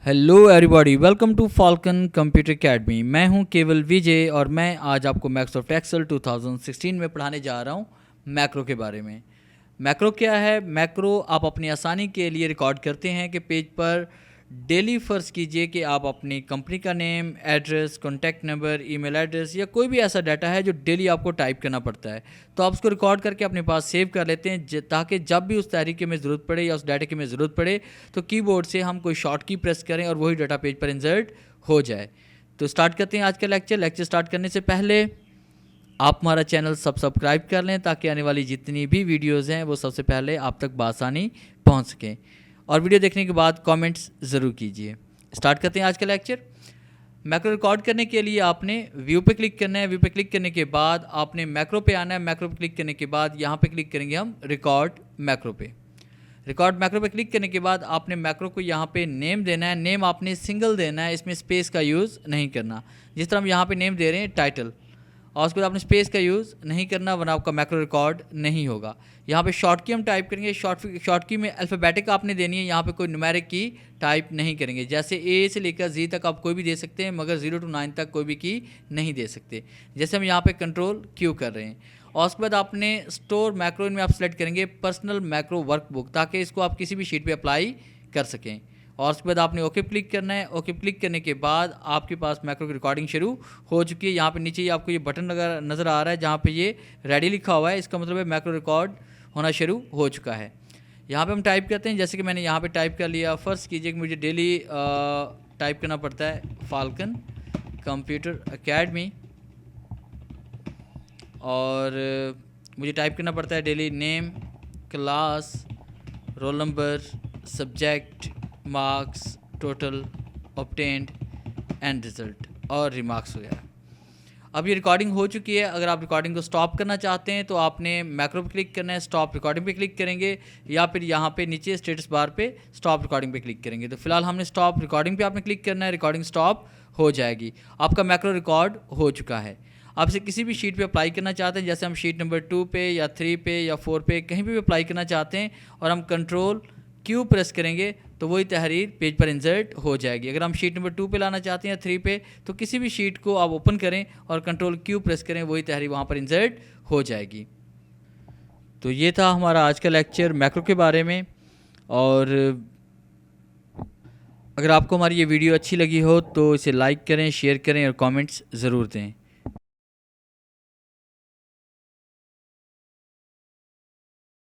Hello everybody, welcome to Falcon computer academy. मैं हूं केवल विजय और मैं आज आपको माइक्रोसॉफ्ट एक्सेल 2016 में पढ़ाने जा रहा हूं मैक्रो के बारे में। मैक्रो क्या है? मैक्रो आप अपनी आसानी के लिए रिकॉर्ड करते हैं कि पेज पर डेली फ़र्ज़ कीजिए कि आप अपनी कंपनी का name, address, contact number, email address या कोई भी ऐसा डाटा है जो डेली आपको टाइप करना पड़ता है, तो आप उसको रिकॉर्ड करके अपने पास सेव कर लेते हैं ताकि जब भी उस तहरीक में ज़रूरत पड़े या उस डाटा की में ज़रूरत पड़े तो कीबोर्ड से हम कोई शॉर्ट की प्रेस करें और वही डाटा पेज पर इंसर्ट हो जाए। तो स्टार्ट करते हैं आज का लेक्चर स्टार्ट करने से पहले आप हमारा चैनल सब्सक्राइब कर लें ताकि आने वाली जितनी भी वीडियोज़ हैं वो सबसे पहले आप तक बआसानी पहुँच सकें, और वीडियो देखने के बाद कमेंट्स ज़रूर कीजिए। स्टार्ट करते हैं आज का लेक्चर। मैक्रो रिकॉर्ड करने के लिए आपने व्यू पे क्लिक करना है। व्यू पे क्लिक करने के बाद आपने मैक्रो पे आना है। मैक्रो पे क्लिक करने के बाद यहाँ पे क्लिक करेंगे हम रिकॉर्ड मैक्रो पे। रिकॉर्ड मैक्रो पे क्लिक करने के बाद आपने मैक्रो को यहाँ पे नेम देना है। नेम आपने सिंगल देना है, इसमें स्पेस का यूज़ नहीं करना। जिस तरह हम यहाँ पे नेम दे रहे हैं टाइटल, और उसके बाद आपने स्पेस का यूज़ नहीं करना वरना आपका मैक्रो रिकॉर्ड नहीं होगा। यहाँ पे शॉर्ट की हम टाइप करेंगे। शॉर्ट की में अल्फ़ाबेटिक आपने देनी है, यहाँ पे कोई न्यूमेरिक की टाइप नहीं करेंगे। जैसे ए से लेकर जी तक आप कोई भी दे सकते हैं, मगर 0 to 9 तक कोई भी की नहीं दे सकते, जैसे हम यहाँ पे कंट्रोल क्यू कर रहे हैं। और उसके बाद आपने स्टोर मैक्रो में आप सेलेक्ट करेंगे पर्सनल मैक्रो वर्कबुक, ताकि इसको आप किसी भी शीट पर अप्लाई कर सकें। और उसके बाद आपने ओके क्लिक करना है। ओके क्लिक करने के बाद आपके पास मैक्रो की रिकॉर्डिंग शुरू हो चुकी है। यहाँ पे नीचे आपको ये बटन नज़र आ रहा है जहाँ पे ये रेडी लिखा हुआ है, इसका मतलब है मैक्रो रिकॉर्ड होना शुरू हो चुका है। यहाँ पे हम टाइप करते हैं, जैसे कि मैंने यहाँ पे टाइप कर लिया। फ़र्ज़ कीजिए कि मुझे डेली टाइप करना पड़ता है फाल्कन कंप्यूटर एकेडमी, और मुझे टाइप करना पड़ता है daily name, class, roll number, subject, marks, total, obtained end result और रिमार्क्स वगैरह। अब ये रिकॉर्डिंग हो चुकी है। अगर आप रिकॉर्डिंग को स्टॉप करना चाहते हैं तो आपने मैक्रो पे क्लिक करना है, स्टॉप रिकॉर्डिंग पे क्लिक करेंगे, या फिर यहाँ पे नीचे स्टेटस बार पे स्टॉप रिकॉर्डिंग पे क्लिक करेंगे। तो फिलहाल हमने स्टॉप रिकॉर्डिंग पे आपने क्लिक करना है, रिकॉर्डिंग स्टॉप हो जाएगी। आपका मैक्रो रिकॉर्ड हो चुका है। आप इसे किसी भी शीट पे अप्लाई करना चाहते हैं, जैसे हम शीट नंबर 2 पे या 3 पे या 4 पे कहीं भी अप्लाई करना चाहते हैं, और हम कंट्रोल क्यू प्रेस करेंगे तो वही तहरीर पेज पर इंसर्ट हो जाएगी। अगर हम शीट नंबर 2 पे लाना चाहते हैं या 3 पे, तो किसी भी शीट को आप ओपन करें और कंट्रोल क्यू प्रेस करें, वही तहरीर वहाँ पर इंसर्ट हो जाएगी। तो ये था हमारा आज का लेक्चर मैक्रो के बारे में। और अगर आपको हमारी ये वीडियो अच्छी लगी हो तो इसे लाइक करें, शेयर करें और कमेंट्स ज़रूर दें।